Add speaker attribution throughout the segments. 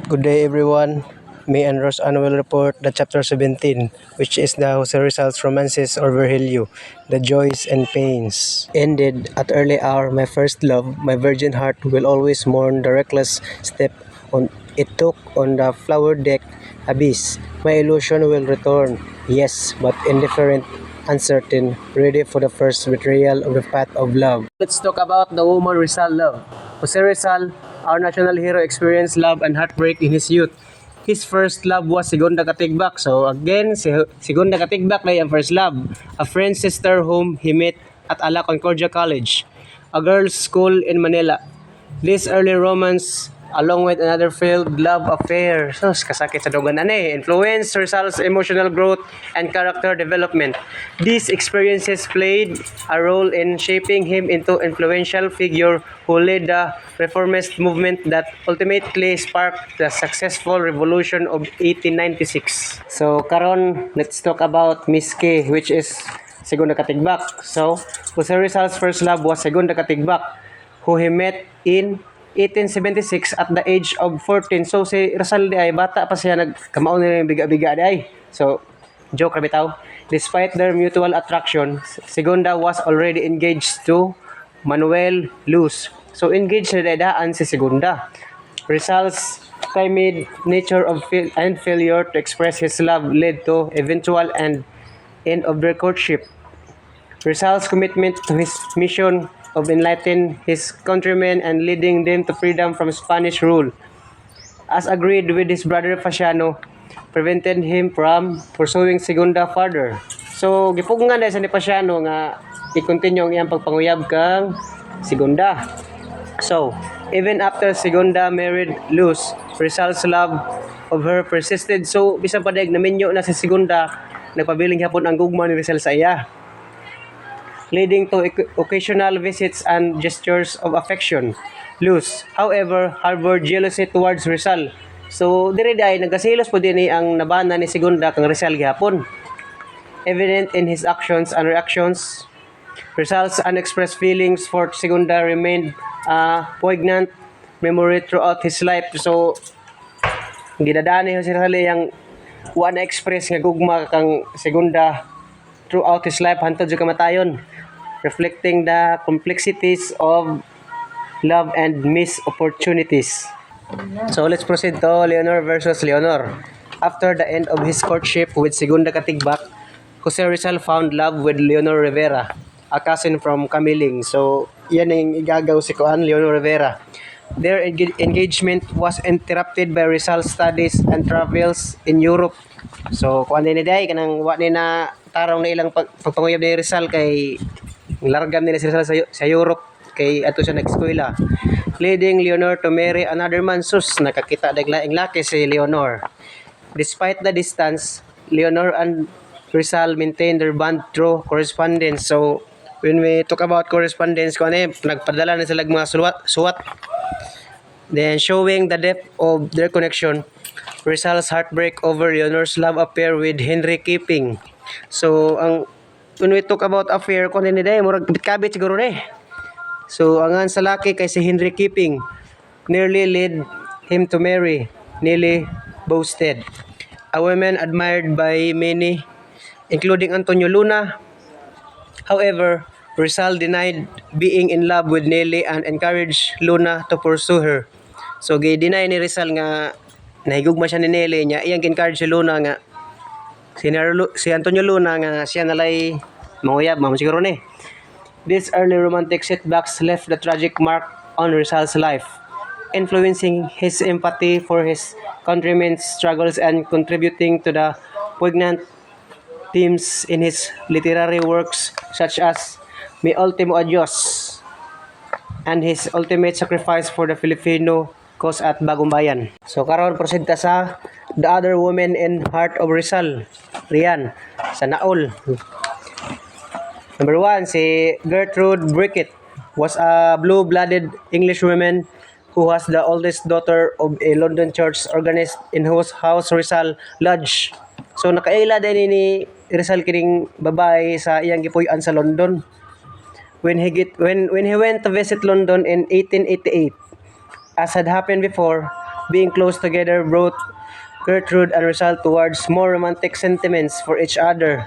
Speaker 1: Good day everyone. Me and Rosanne will report the chapter 17, which is the Jose Rizal's romances or Virgilio, the joys and pains. Ended at early hour, my first love, my virgin heart will always mourn the reckless step on it took on the flower deck abyss. My illusion will return, yes, but indifferent, uncertain, ready for the first betrayal of the path of love. Let's talk about the woman Rizal love. Jose Rizal, our national hero, experienced love and heartbreak in his youth. His first love was Segunda Katigbak. So again, Segunda Katigbak ay ang first love. A friend's sister whom he met at Ala Concordia College, a girls' school in Manila. This early romance, along with another failed love affair, so kasakit sa dugan influenced Rizal's emotional growth and character development. These experiences played a role in shaping him into influential figure who led the reformist movement that ultimately sparked the successful revolution of 1896. So karon, let's talk about Miss K, which is Segunda Katigbak. So Jose Rizal's first love was Segunda Katigbak, who he met in 1876 at the age of 14. So si Rizal di ay bata pa siya, nagkamaon nila yung biga-biga di ay. So joke ra bitaw. Despite their mutual attraction, Segunda was already engaged to Manuel Luz. So engaged na daan si Segunda. Rizal's timid nature and failure to express his love led to eventual and end of their courtship. Rizal's commitment to his mission of enlightening his countrymen and leading them to freedom from Spanish rule, as agreed with his brother Fasciano, prevented him from pursuing Segunda further. So, gipugngan dahil sa ni Fasciano nga i-continue ang iyang pagpanguyab kang Segunda. So, even after Segunda married Luz, Rizal's love of her persisted. So, bisan pa dahil naminyo na si Segunda, nagpabiling hapon ang gugma ni Rizal sa iya, leading to occasional visits and gestures of affection. Luz, however, harbored jealousy towards Rizal. So, diri ay nagasilos po din ang nabana ni Segunda kang Rizal gihapon. Evident in his actions and reactions, Rizal's unexpressed feelings for Segunda remained a poignant memory throughout his life. So, gidadani si Rizal yang wa na express nga gugma kang Segunda throughout his life hantod sa kamatayon, reflecting the complexities of love and missed opportunities. So let's proceed to Leonor versus Leonor. After the end of his courtship with Segunda Katigbak, Jose Rizal found love with Leonor Rivera, a cousin from Camiling. So yan ang igagaw si Kuan Leonor Rivera. Their engagement was interrupted by Rizal's studies and travels in Europe. So kuan ni day kanang wa ni na tarong na ilang pagpanguyab ni Rizal kay largam nila si Rizal sa Europe kay ato siya nag-eskwela, leading Leonor to marry another man. Sus, nakakita daglaing laki si Leonor. Despite the distance, Leonor and Rizal maintained their bond through correspondence. So when we talk about correspondence, nagpadala na sila mga suwat. Then showing the depth of their connection, Rizal's heartbreak over Leonor's love affair with Henry Keeping. So when we talk about affair, kung ni day murag kabit siguro ni. So ang sa laki kay si Henry Keeping nearly led him to marry Nelly Boasted, a woman admired by many, including Antonio Luna. However, Rizal denied being in love with Nelly and encouraged Luna to pursue her. So gi-deny ni Rizal nga nahigugma siya ni Nelly niya, iyang encourage si Luna nga si Antonio Luna nga siya nalay manguyab mamo siguro ni. These early romantic setbacks left the tragic mark on Rizal's life, influencing his empathy for his countrymen's struggles and contributing to the poignant themes in his literary works such as Mi Ultimo Adios and his ultimate sacrifice for the Filipino cause at Bagong Bayan. So karon proceed ta sa the other woman in heart of Rizal, Rian, sa Naol. Number 1, si Gertrude Brickett was a blue-blooded English woman who was the oldest daughter of a London church organist in whose house Rizal lodged. So nakaila din ni Rizal kining babae sa iyang gipuy-an sa London. When he went to visit London in 1888, as had happened before, Being close together brought Gertrude and Rizal towards more romantic sentiments for each other.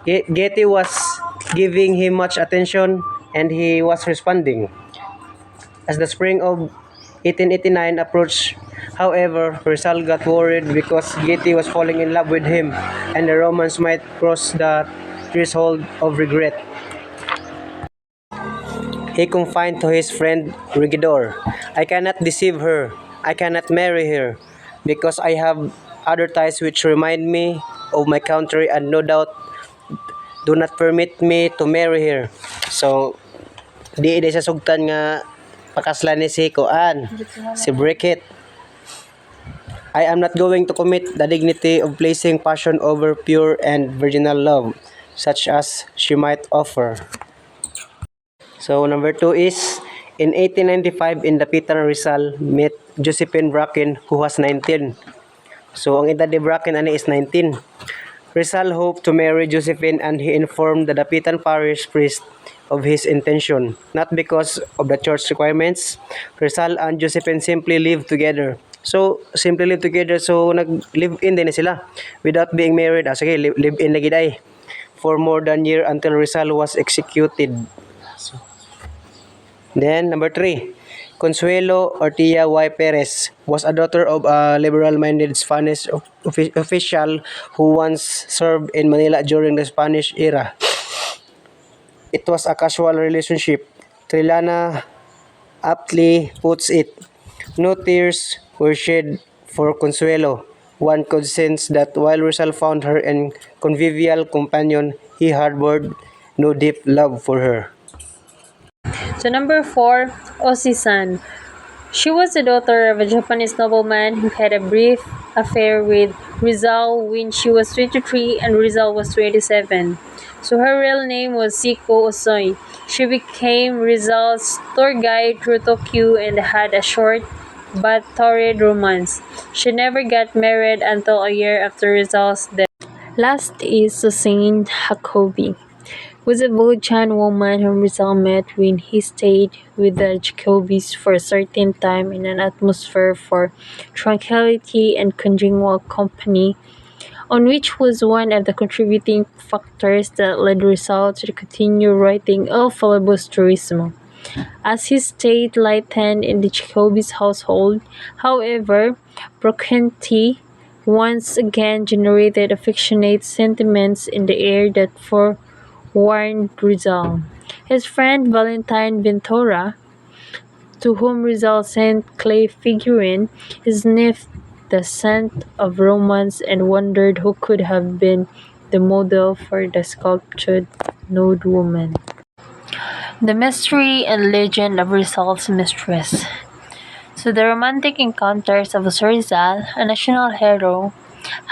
Speaker 1: Getty was giving him much attention and he was responding. As the spring of 1889 approached, however, Rizal got worried because Getty was falling in love with him and the romance might cross the threshold of regret. He confided to his friend Rigidor, I cannot deceive her, I cannot marry her, because I have other ties which remind me of my country and no doubt do not permit me to marry her. So, di sa sugtan nga pakaslan ni si Kuan, si Bricket. I am not going to commit the dignity of placing passion over pure and virginal love, such as she might offer. So number two is, in 1895 in Dapitan Rizal met Josephine Bracken who was 19. So ang edad ni Bracken ani is 19. Rizal hoped to marry Josephine and he informed the Dapitan parish priest of his intention. Not because of the church requirements, Rizal and Josephine simply lived together. So, simply live together. So, nag-live-in din na sila without being married. Sige, live-in na giday for more than a year until Rizal was executed. Then, number 3, Consuelo Ortilla Y. Perez was a daughter of a liberal-minded Spanish official who once served in Manila during the Spanish era. It was a casual relationship. Trilana aptly puts it, no tears were shed for Consuelo. One could sense that while Rizal found her a convivial companion, he harbored no deep love for her.
Speaker 2: So number 4, Osi-san. She was the daughter of a Japanese nobleman who had a brief affair with Rizal when she was 23 and Rizal was 27. So her real name was Siko Osoi. She became Rizal's tour guide through Tokyo and had a short but torrid romance. She never got married until a year after Rizal's death. Last is Susain Jacobi, was a Bojan woman whom Rizal met when he stayed with the Jacobis for a certain time in an atmosphere for tranquility and congenial company, on which was one of the contributing factors that led Rizal to continue writing El Filibusterismo. As his state lightened in the Jacobis household, however, Brocanti once again generated affectionate sentiments in the air that forewarned Rizal. His friend Valentine Ventura, to whom Rizal sent clay figurine, sniffed the scent of romance and wondered who could have been the model for the sculptured nude woman. The mystery and legend of Rizal's mistress. So the romantic encounters of Sir Rizal, a national hero,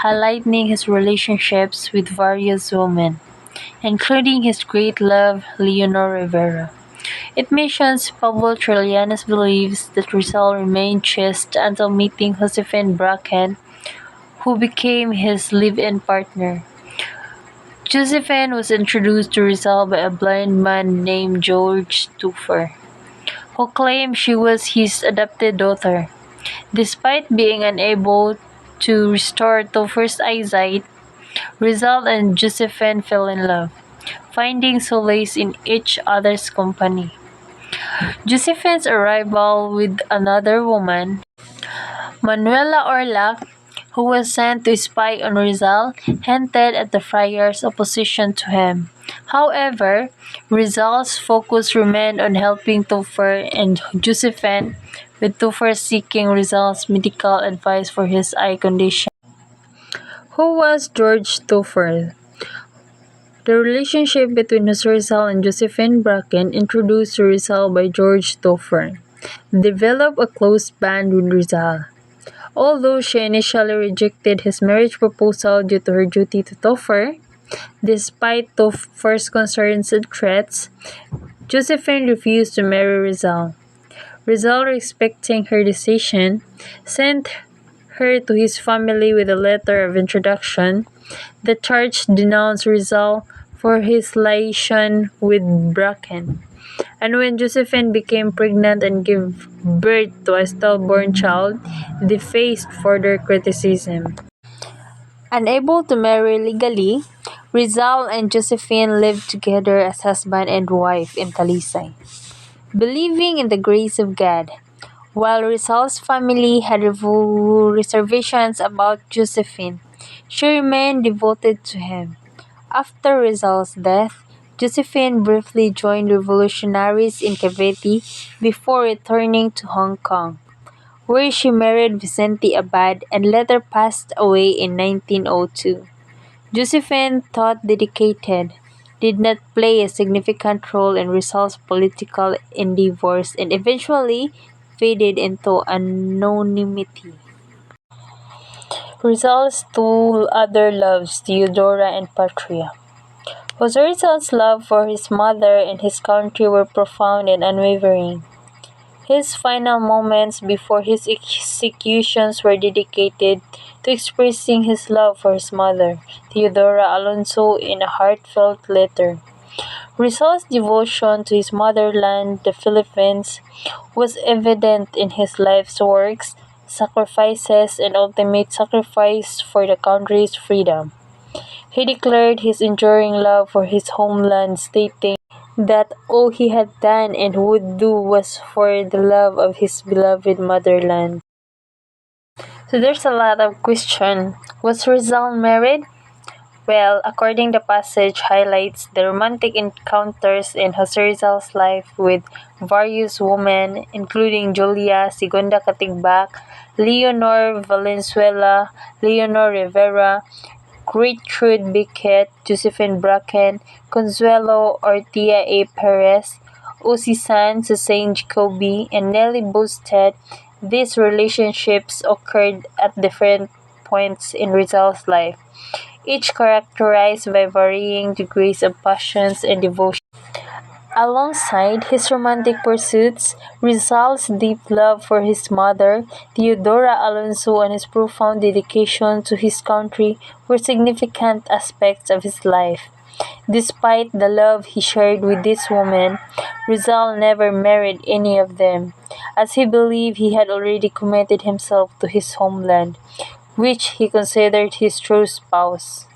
Speaker 2: highlighting his relationships with various women, including his great love, Leonor Rivera. It mentions Pablo Trillanes believes that Rizal remained chaste until meeting Josephine Bracken, who became his live-in partner. Josephine was introduced to Rizal by a blind man named George Tuffer, who claimed she was his adopted daughter. Despite being unable to restore Tuffer's eyesight, Rizal and Josephine fell in love, finding solace in each other's company. Josephine's arrival with another woman, Manuela Orlac, who was sent to spy on Rizal, hinted at the friar's opposition to him. However, Rizal's focus remained on helping Tuffer and Josephine, with Tuffer seeking Rizal's medical advice for his eye condition. Who was George Tuffer? The relationship between Rizal and Josephine Bracken, introduced to Rizal by George Tuffer, developed a close bond with Rizal. Although she initially rejected his marriage proposal due to her duty to Toffer, despite Toffer's concerns and threats, Josephine refused to marry Rizal. Rizal, respecting her decision, sent her to his family with a letter of introduction. The church denounced Rizal for his liaison with Bracken. And when Josephine became pregnant and gave birth to a stillborn child, they faced further criticism. Unable to marry legally, Rizal and Josephine lived together as husband and wife in Talisay, believing in the grace of God. While Rizal's family had reservations about Josephine, she remained devoted to him. After Rizal's death, Josephine briefly joined revolutionaries in Cavite before returning to Hong Kong, where she married Vicente Abad and later passed away in 1902. Josephine, though dedicated, did not play a significant role in Rizal's political endeavors and eventually faded into anonymity. Rizal's two other loves, Theodora and Patria. Jose Rizal's love for his mother and his country were profound and unwavering. His final moments before his executions were dedicated to expressing his love for his mother, Theodora Alonso, in a heartfelt letter. Rizal's devotion to his motherland, the Philippines, was evident in his life's works, sacrifices, and ultimate sacrifice for the country's freedom. He declared his enduring love for his homeland, stating that all he had done and would do was for the love of his beloved motherland. So there's a lot of question. Was Rizal married? Well, according the passage highlights the romantic encounters in Jose Rizal's life with various women, including Julia Segunda Katigbak, Leonor Valenzuela, Leonor Rivera, Gertrude Biquet, Josephine Bracken, Consuelo Ortia A. Perez, Uzi San, Susain Jacoby, and Nelly Busted. These relationships occurred at different points in Rizal's life, each characterized by varying degrees of passions and devotion. Alongside his romantic pursuits, Rizal's deep love for his mother, Theodora Alonso, and his profound dedication to his country were significant aspects of his life. Despite the love he shared with these women, Rizal never married any of them, as he believed he had already committed himself to his homeland, which he considered his true spouse.